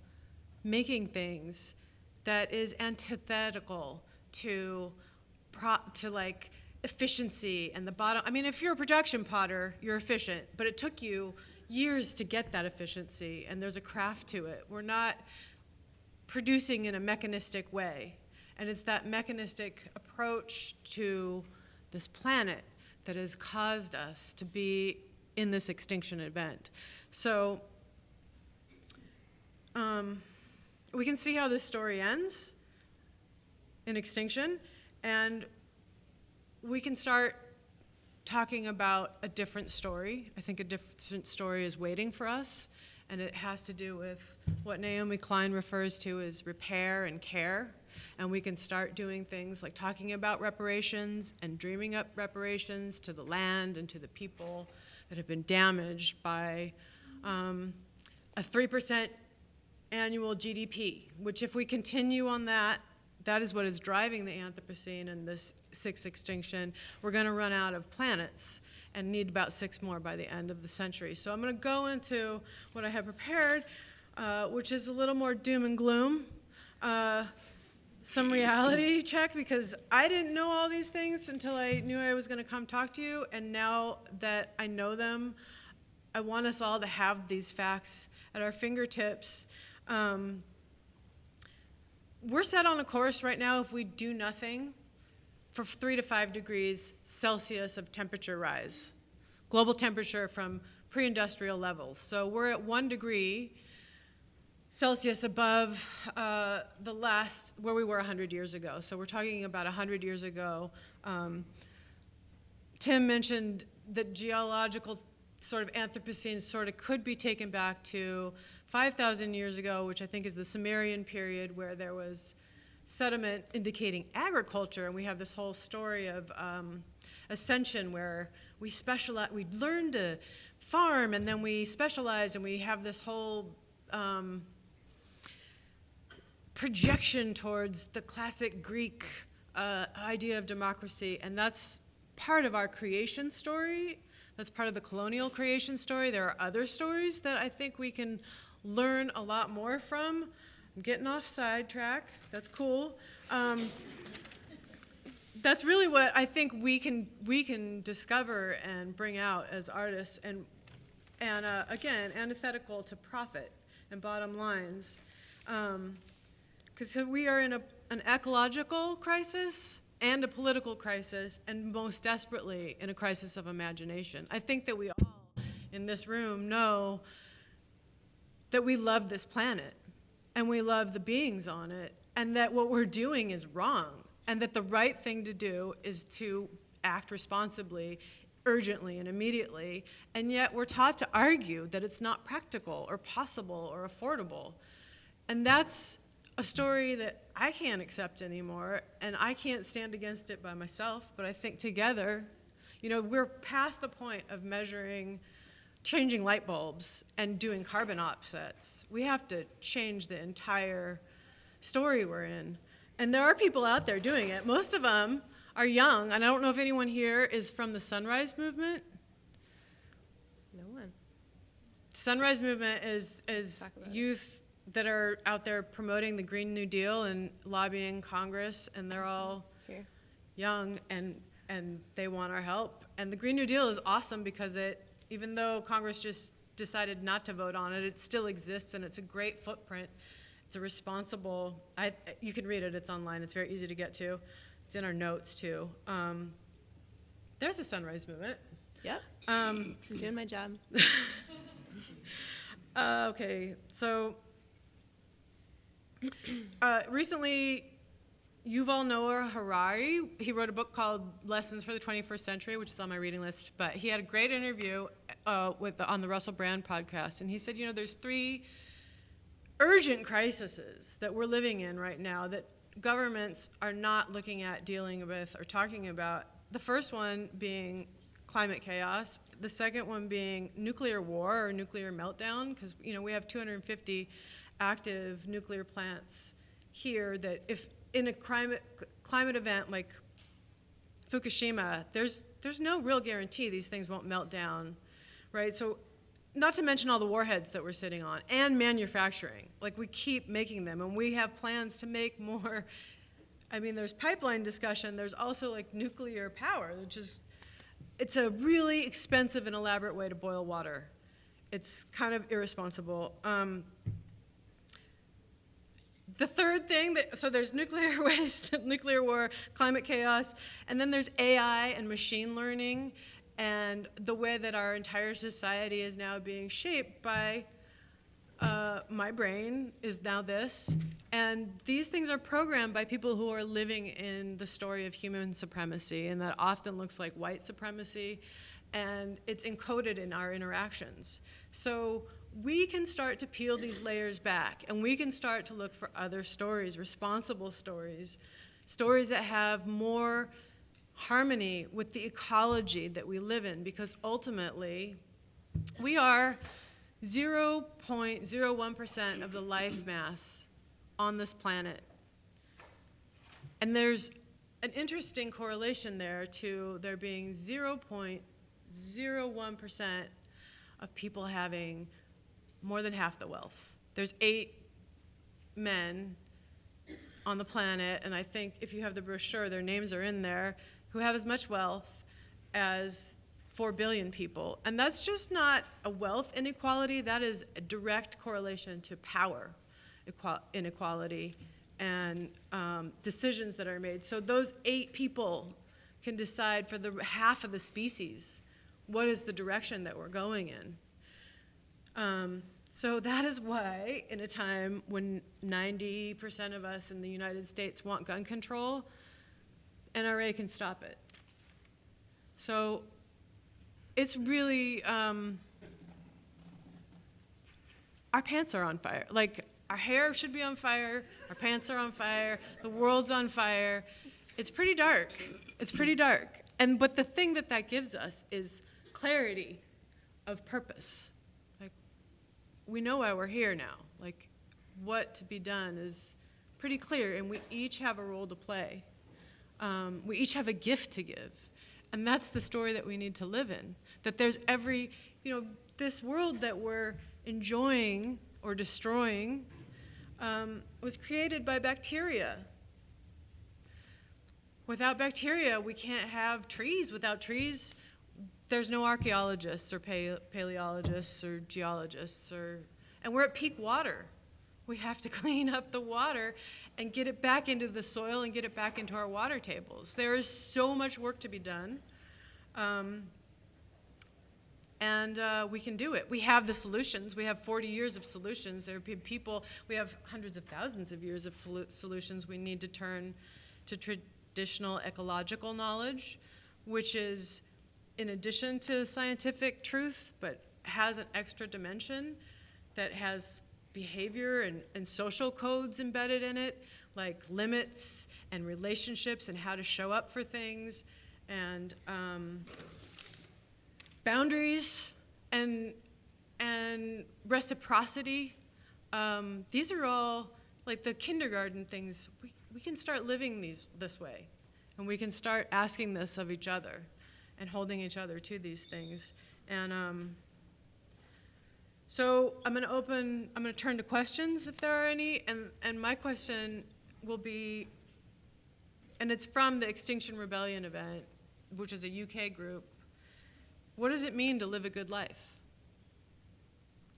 Speaker 6: making things that is antithetical to like efficiency and the bottom. I mean, if you're a production potter, you're efficient, but it took you years to get that efficiency, and there's a craft to it. We're not producing in a mechanistic way, and it's that mechanistic approach to this planet that has caused us to be in this extinction event. So we can see how this story ends in extinction, and we can start talking about a different story. I think a different story is waiting for us, and it has to do with what Naomi Klein refers to as repair and care. And we can start doing things like talking about reparations and dreaming up reparations to the land and to the people that have been damaged by a 3% annual GDP, which if we continue on that That is what is driving the Anthropocene and this sixth extinction. We're going to run out of planets and need about 6 more by the end of the century. So I'm going to go into what I have prepared, which is a little more doom and gloom. Some reality check, because I didn't know all these things until I knew I was going to come talk to you, and now that I know them, I want us all to have these facts at our fingertips. We're set on a course right now, if we do nothing, for 3 to 5 degrees Celsius of temperature rise, global temperature from pre-industrial levels. So we're at 1 degree Celsius above the last, where we were 100 years ago. So we're talking about 100 years ago. Tim mentioned that geological sort of Anthropocene sort of could be taken back to 5,000 years ago, which I think is the Sumerian period, where there was sediment indicating agriculture, and we have this whole story of ascension where we learned to farm, and then we specialized, and we have this whole projection towards the classic Greek idea of democracy, and that's part of our creation story. That's part of the colonial creation story. There are other stories that I think we can learn a lot more from. I'm getting off sidetrack. That's cool. That's really what I think we can discover and bring out as artists, and again, antithetical to profit and bottom lines. Because we are in an ecological crisis and a political crisis, and most desperately in a crisis of imagination. I think that we all in this room know that we love this planet, and we love the beings on it, and that what we're doing is wrong, and that the right thing to do is to act responsibly, urgently, and immediately, and yet we're taught to argue that it's not practical or possible or affordable. And that's a story that I can't accept anymore, and I can't stand against it by myself, but I think together, we're past the point of changing light bulbs and doing carbon offsets. We have to change the entire story we're in. And there are people out there doing it. Most of them are young, and I don't know if anyone here is from the Sunrise Movement.
Speaker 1: No one.
Speaker 6: Sunrise Movement is youth that are out there promoting the Green New Deal and lobbying Congress, and they're all young, and they want our help. And the Green New Deal is awesome because even though Congress just decided not to vote on it, it still exists, and it's a great footprint. It's a responsible, you can read it, it's online, it's very easy to get to. It's in our notes too. There's the Sunrise Movement.
Speaker 1: Yep. I'm doing my job.
Speaker 6: Okay, so recently, Yuval Noah Harari, he wrote a book called Lessons for the 21st Century, which is on my reading list, but he had a great interview on the Russell Brand podcast, and he said, there's 3 urgent crises that we're living in right now that governments are not looking at, dealing with, or talking about. The first one being climate chaos, the second one being nuclear war or nuclear meltdown, because we have 250 active nuclear plants here that if in a climate event like Fukushima, there's no real guarantee these things won't melt down, right? So not to mention all the warheads that we're sitting on and manufacturing. Like, we keep making them, and we have plans to make more. I mean, there's pipeline discussion. There's also like nuclear power, it's a really expensive and elaborate way to boil water. It's kind of irresponsible. The third thing, so there's nuclear waste, nuclear war, climate chaos, and then there's AI and machine learning, and the way that our entire society is now being shaped by my brain is now this, and these things are programmed by people who are living in the story of human supremacy, and that often looks like white supremacy, and it's encoded in our interactions. So we can start to peel these layers back, and we can start to look for other stories, responsible stories, stories that have more harmony with the ecology that we live in, because ultimately we are 0.01% of the life mass on this planet. And there's an interesting correlation there to there being 0.01% of people having more than half the wealth. There's 8 men on the planet, and I think if you have the brochure, their names are in there, who have as much wealth as 4 billion people. And that's just not a wealth inequality, that is a direct correlation to power inequality and decisions that are made. So those 8 people can decide for the half of the species what is the direction that we're going in. So that is why, in a time when 90% of us in the United States want gun control, NRA can stop it. So it's really, our pants are on fire. Like, our hair should be on fire, our pants are on fire, the world's on fire. It's pretty dark. It's pretty dark. But the thing that gives us is clarity of purpose. Like, we know why we're here now. Like, what to be done is pretty clear, and we each have a role to play. We each have a gift to give. And that's the story that we need to live in. That there's this world that we're enjoying or destroying was created by bacteria. Without bacteria, we can't have trees. Without trees, there's no archaeologists or paleologists or geologists. And we're at peak water. We have to clean up the water and get it back into the soil and get it back into our water tables. There is so much work to be done. And we can do it. We have the solutions. We have 40 years of solutions. There are people, we have hundreds of thousands of years of solutions. We need to turn to traditional ecological knowledge, which is in addition to scientific truth, but has an extra dimension that has behavior and social codes embedded in it, like limits and relationships and how to show up for things, and boundaries and reciprocity. These are all like the kindergarten things. We can start living this way, and we can start asking this of each other and holding each other to these things. And so I'm going to turn to questions if there are any, and my question will be, and it's from the Extinction Rebellion event, which is a UK group. What does it mean to live a good life?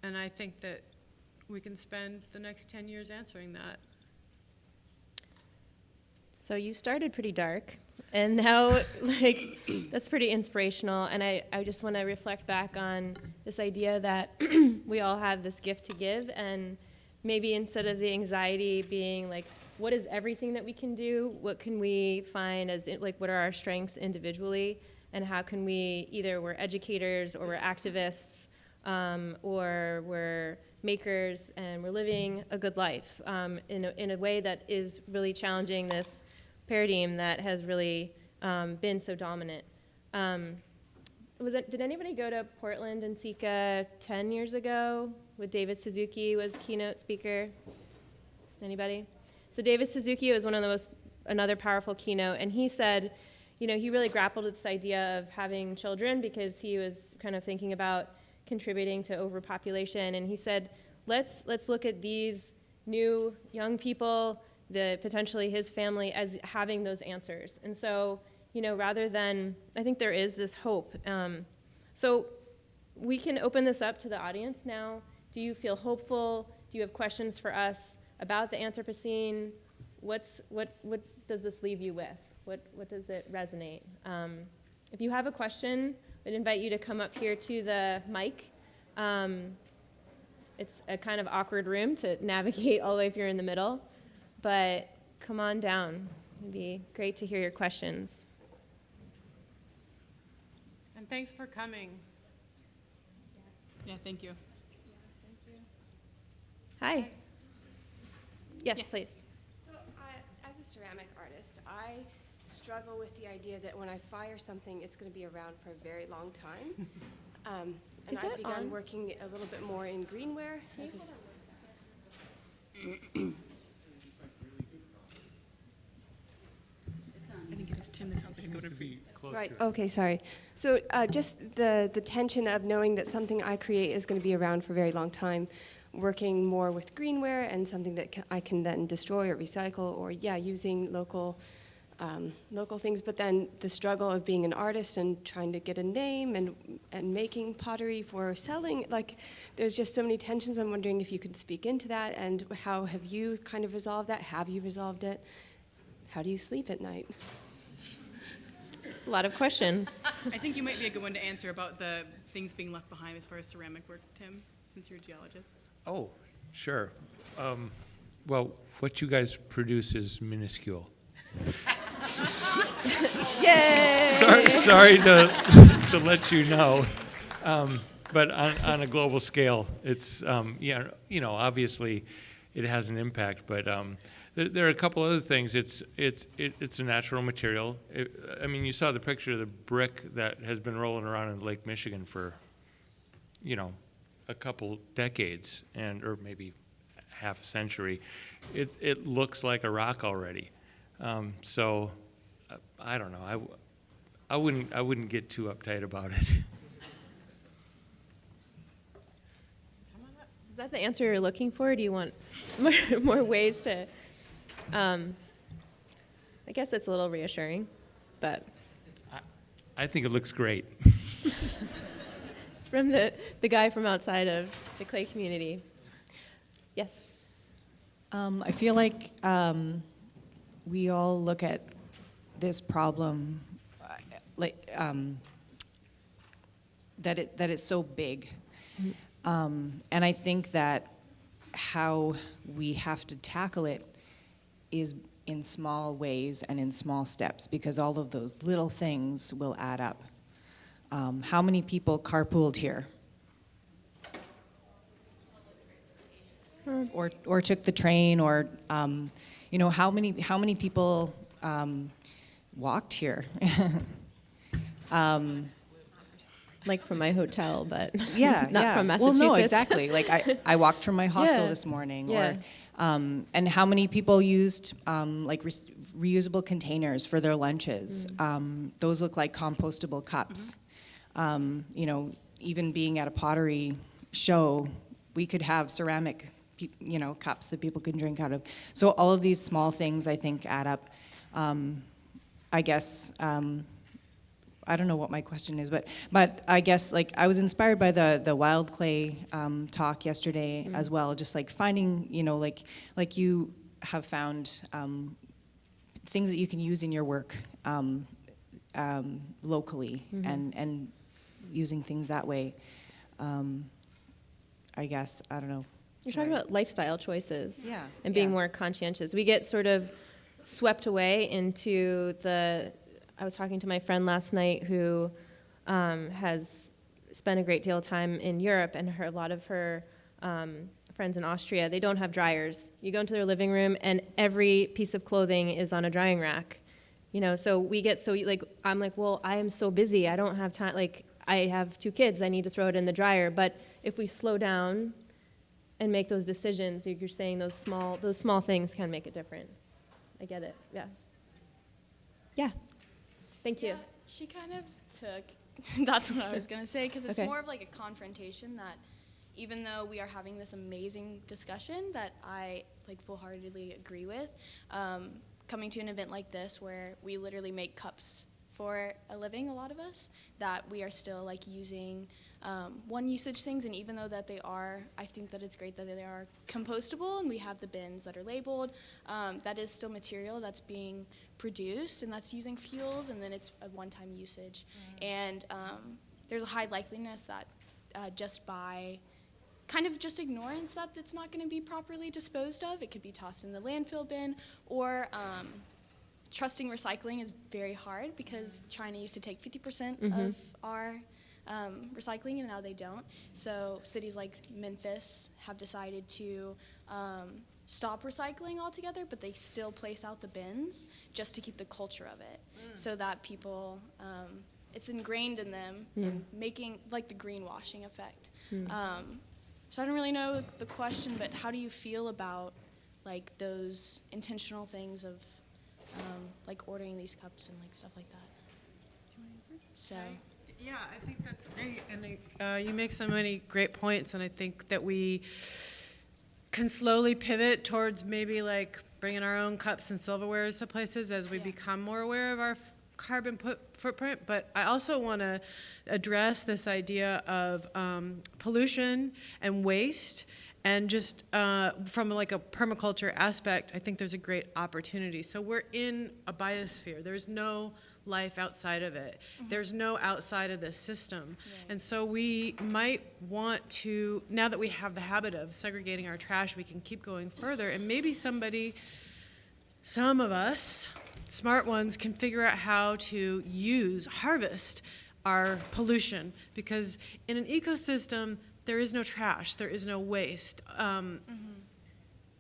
Speaker 6: And I think that we can spend the next 10 years answering that.
Speaker 1: So you started pretty dark, and now, like, that's pretty inspirational. And I just want to reflect back on this idea that we all have this gift to give, and maybe instead of the anxiety being like, what is everything that we can do? What can we find as, like, what are our strengths individually? And how can we, either we're educators or we're activists, or we're makers, and we're living a good life in a way that is really challenging this paradigm that has really been so dominant. Did anybody go to Portland and Sika 10 years ago with David Suzuki was keynote speaker? Anybody? So David Suzuki was another powerful keynote, and he said, he really grappled with this idea of having children because he was kind of thinking about contributing to overpopulation, and he said, let's look at these new young people, potentially his family, as having those answers. And so, rather than, I think there is this hope. So we can open this up to the audience now. Do you feel hopeful? Do you have questions for us about the Anthropocene? What does this leave you with? What does it resonate? If you have a question, I'd invite you to come up here to the mic. It's a kind of awkward room to navigate all the way if you're in the middle, but come on down. It'd be great to hear your questions.
Speaker 6: And thanks for coming.
Speaker 4: Yeah, thank you.
Speaker 1: Hi. Yes,
Speaker 4: Yes.
Speaker 1: please.
Speaker 7: So, as a ceramic artist, I struggle with the idea that when I fire something, it's going to be around for a very long time. And
Speaker 1: Is
Speaker 7: I've
Speaker 1: that
Speaker 7: begun
Speaker 1: on?
Speaker 7: working a little bit more in greenware. Right, okay, sorry. So just the tension of knowing that something I create is going to be around for a very long time, working more with greenware and something that I can then destroy or recycle, or using local things, but then the struggle of being an artist and trying to get a name and making pottery for selling, like there's just so many tensions. I'm wondering if you could speak into that, and how have you kind of resolved that? Have you resolved it? How do you sleep at night?
Speaker 1: It's a lot of questions.
Speaker 4: I think you might be a good one to answer about the things being left behind as far as ceramic work, Tim, since you're a geologist.
Speaker 3: Oh, sure. Well, what you guys produce is minuscule.
Speaker 1: Yay!
Speaker 3: Sorry to let you know, but on a global scale, it's obviously it has an impact. But there are a couple other things. It's a natural material. You saw the picture of the brick that has been rolling around in Lake Michigan for, a couple decades or maybe half a century. It looks like a rock already. So I don't know. I wouldn't get too uptight about it.
Speaker 1: Is that the answer you're looking for? Or do you want more ways to? I guess it's a little reassuring, but
Speaker 3: I think it looks great.
Speaker 1: it's from the guy from outside of the clay community. Yes.
Speaker 8: I feel like we all look at this problem that it's so big, and I think that how we have to tackle it is in small ways and in small steps, because all of those little things will add up. How many people carpooled here? Or took the train, or how many people walked here?
Speaker 1: Like from my hotel, but
Speaker 8: Yeah,
Speaker 1: not
Speaker 8: yeah.
Speaker 1: from Massachusetts.
Speaker 8: Well, no, exactly. Like I walked from my hostel
Speaker 1: Yeah.
Speaker 8: this morning,
Speaker 1: Yeah.
Speaker 8: and how many people used reusable containers for their lunches? Those look like compostable cups. Even being at a pottery show, we could have ceramic cups that people can drink out of. So all of these small things, I think, add up. I guess, I don't know what my question is, but I guess, I was inspired by the wild clay talk yesterday as well, just finding, like you have found things that you can use in your work locally, and using things that way. I guess, I don't know.
Speaker 1: You're talking about lifestyle choices,
Speaker 8: Yeah,
Speaker 1: and being
Speaker 8: yeah.
Speaker 1: more conscientious. We get sort of swept away into I was talking to my friend last night who has spent a great deal of time in Europe, and a lot of her friends in Austria, they don't have dryers. You go into their living room, and every piece of clothing is on a drying rack. So we get I'm like, well, I am so busy. I don't have time. I have 2 kids. I need to throw it in the dryer. But if we slow down and make those decisions, you're saying those small things can make a difference. I get it. Yeah. Yeah. Thank you.
Speaker 9: Yeah, she kind of took, that's what I was going to say, because it's
Speaker 1: Okay.
Speaker 9: more of a confrontation that even though we are having this amazing discussion that I full-heartedly agree with, coming to an event like this where we literally make cups for a living, a lot of us, that we are still using one-usage things, and even though that they are, I think that it's great that they are compostable and we have the bins that are labeled, that is still material that's being produced and that's using fuels, and then it's a one-time usage. And there's a high likeliness that just by kind of just ignorance that it's not going to be properly disposed of, it could be tossed in the landfill bin, or trusting recycling is very hard because China used to take 50% of our recycling, and now they don't. So cities like Memphis have decided to stop recycling altogether, but they still place out the bins just to keep the culture of it, so that people, it's ingrained in them, and making the greenwashing effect. So I don't really know the question, but how do you feel about those intentional things of ordering these cups and stuff like that? So.
Speaker 6: Yeah, I think that's great, and you make so many great points, and I think that we can slowly pivot towards maybe like bringing our own cups and silverwares to places as we become more aware of our carbon footprint. But I also want to address this idea of pollution and waste, and just from like a permaculture aspect, I think there's a great opportunity. So we're in a biosphere. There's no life outside of it. There's no outside of this system. And so we might want to, now that we have the habit of segregating our trash, we can keep going further, and maybe some of us, smart ones, can figure out how to harvest our pollution, because in an ecosystem, there is no trash, there is no waste.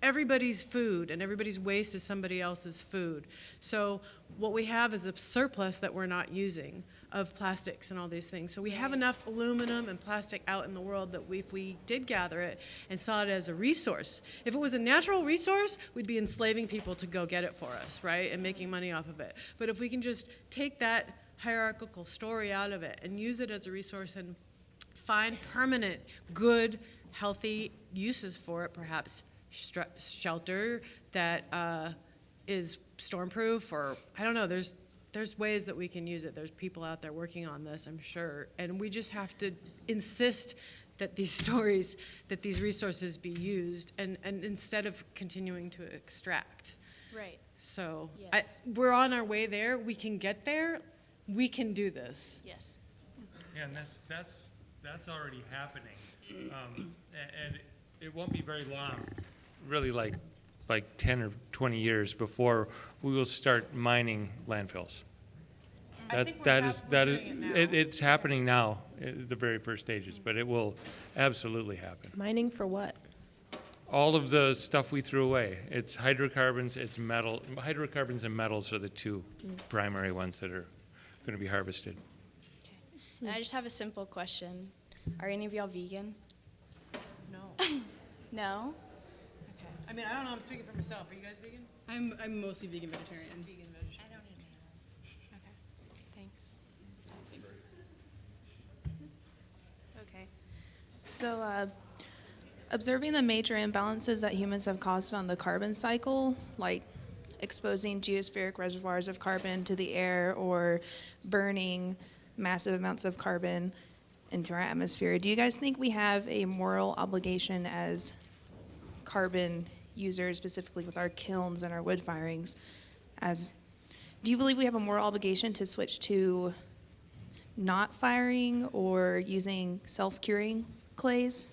Speaker 6: Everybody's food and everybody's waste is somebody else's food. So what we have is a surplus that we're not using of plastics and all these things. So we have enough aluminum and plastic out in the world that if we did gather it and saw it as a resource, if it was a natural resource, we'd be enslaving people to go get it for us, right? And making money off of it. But if we can just take that hierarchical story out of it and use it as a resource and find permanent, good, healthy uses for it, perhaps shelter that is stormproof, or I don't know, there's ways that we can use it. There's people out there working on this, I'm sure, and we just have to insist that these stories, that these resources be used, and instead of continuing to extract.
Speaker 9: Right.
Speaker 6: So
Speaker 9: Yes.
Speaker 6: we're on our way there. We can get there. We can do this.
Speaker 9: Yes.
Speaker 3: Yeah, and that's already happening. And it won't be very long, really like 10 or 20 years before we will start mining landfills.
Speaker 6: I think
Speaker 3: That
Speaker 6: we're
Speaker 3: is
Speaker 6: doing it now.
Speaker 3: it's happening now, the very first stages, but it will absolutely happen.
Speaker 1: Mining for what?
Speaker 3: All of the stuff we threw away, it's hydrocarbons, it's metal. Hydrocarbons and metals are the two primary ones that are going to be harvested.
Speaker 9: Okay. And I just have a simple question. Are any of y'all vegan?
Speaker 6: No.
Speaker 9: No?
Speaker 6: Okay. I mean, I don't know. I'm speaking for myself. Are you guys vegan?
Speaker 4: I'm mostly vegan vegetarian.
Speaker 6: Vegan vegetarian.
Speaker 9: I don't eat animal. Okay. Thanks.
Speaker 10: Okay. So, observing the major imbalances that humans have caused on the carbon cycle, like exposing geospheric reservoirs of carbon to the air or burning massive amounts of carbon into our atmosphere, do you guys think we have a moral obligation as carbon users, specifically with our kilns and our wood firings, do you believe we have a moral obligation to switch to not firing or using self-curing clays?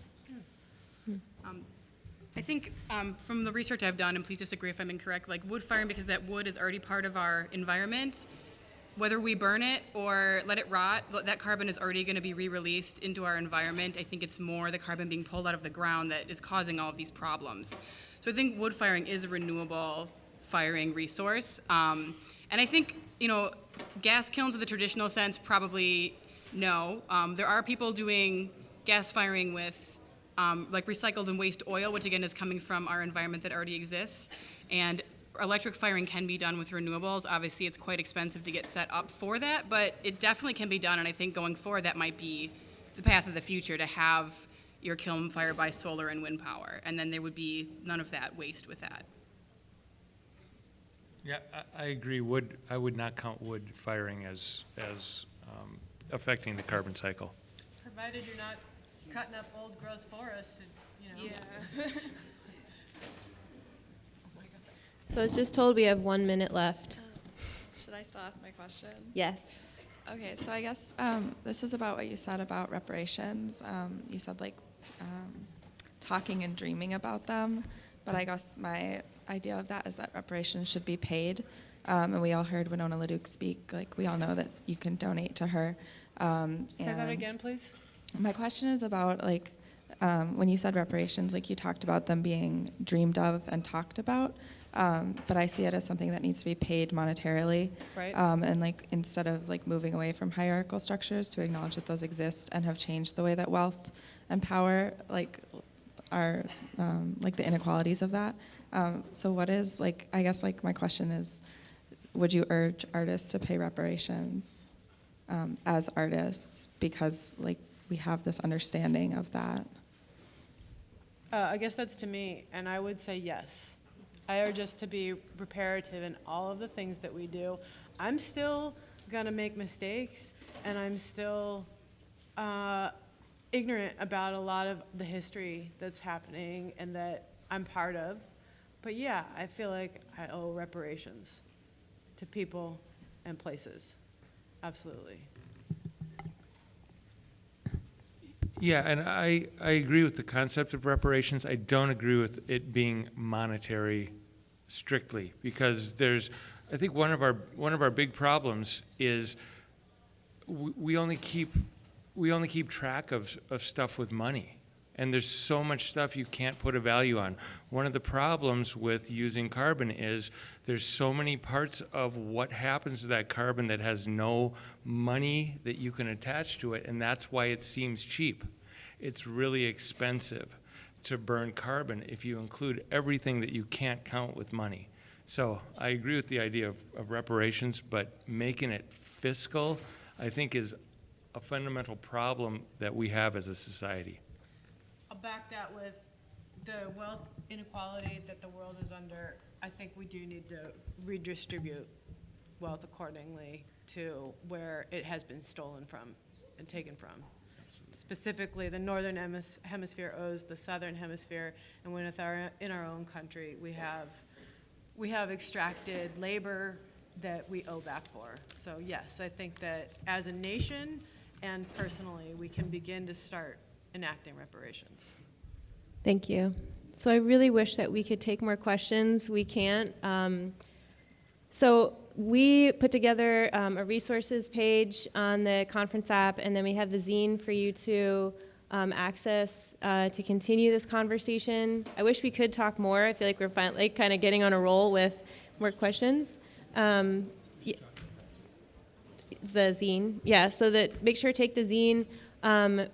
Speaker 4: I think from the research I've done, and please disagree if I'm incorrect, like wood firing, because that wood is already part of our environment, whether we burn it or let it rot, that carbon is already going to be re-released into our environment. I think it's more the carbon being pulled out of the ground that is causing all of these problems. So I think wood firing is a renewable firing resource. And I think, gas kilns in the traditional sense, probably no. There are people doing gas firing with like recycled and waste oil, which again is coming from our environment that already exists. And electric firing can be done with renewables. Obviously, it's quite expensive to get set up for that, but it definitely can be done. And I think going forward, that might be the path of the future, to have your kiln fired by solar and wind power. And then there would be none of that waste with that.
Speaker 3: Yeah, I agree. I would not count wood firing as affecting the carbon cycle.
Speaker 6: Provided you're not cutting up old growth forests, Yeah.
Speaker 1: So I was just told we have 1 minute left.
Speaker 11: Should I still ask my question?
Speaker 1: Yes.
Speaker 11: Okay, so I guess this is about what you said about reparations. You said talking and dreaming about them, but I guess my idea of that is that reparations should be paid. And we all heard Winona LaDuke speak. We all know that you can donate to her.
Speaker 6: Say that again, please.
Speaker 11: My question is about when you said reparations, you talked about them being dreamed of and talked about, but I see it as something that needs to be paid monetarily.
Speaker 6: Right.
Speaker 11: And instead of moving away from hierarchical structures, to acknowledge that those exist and have changed the way that wealth and power are the inequalities of that. So what is I guess my question is, would you urge artists to pay reparations? as artists because like we have this understanding of that?
Speaker 6: I guess that's to me, and I would say yes. I urge us to be reparative in all of the things that we do. I'm still gonna make mistakes, and I'm still ignorant about a lot of the history that's happening and that I'm part of. But yeah, I feel like I owe reparations to people and places. Absolutely.
Speaker 3: Yeah, and I agree with the concept of reparations. I don't agree with it being monetary strictly, because I think one of our big problems is we only keep track of stuff with money. And there's so much stuff you can't put a value on. One of the problems with using carbon is there's so many parts of what happens to that carbon that has no money that you can attach to it, and that's why it seems cheap. It's really expensive to burn carbon if you include everything that you can't count with money. So I agree with the idea of reparations, but making it fiscal, I think, is a fundamental problem that we have as a society.
Speaker 6: I'll back that with the wealth inequality that the world is under. I think we do need to redistribute wealth accordingly to where it has been stolen from and taken from. Specifically, the northern hemisphere owes the southern hemisphere, and when in our own country, we have extracted labor that we owe back for. So yes, I think that as a nation and personally, we can begin to start enacting reparations.
Speaker 1: Thank you. So I really wish that we could take more questions. We can't. So we put together a resources page on the conference app, and then we have the zine for you to access to continue this conversation. I wish we could talk more. I feel like we're finally kind of getting on a roll with more questions. The zine, yeah, so that make sure to take the zine.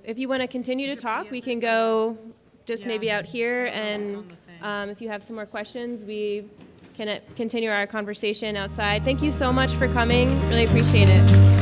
Speaker 1: If you want to continue to talk, we can go just maybe out here, and if you have some more questions, we can continue our conversation outside. Thank you so much for coming. Really appreciate it.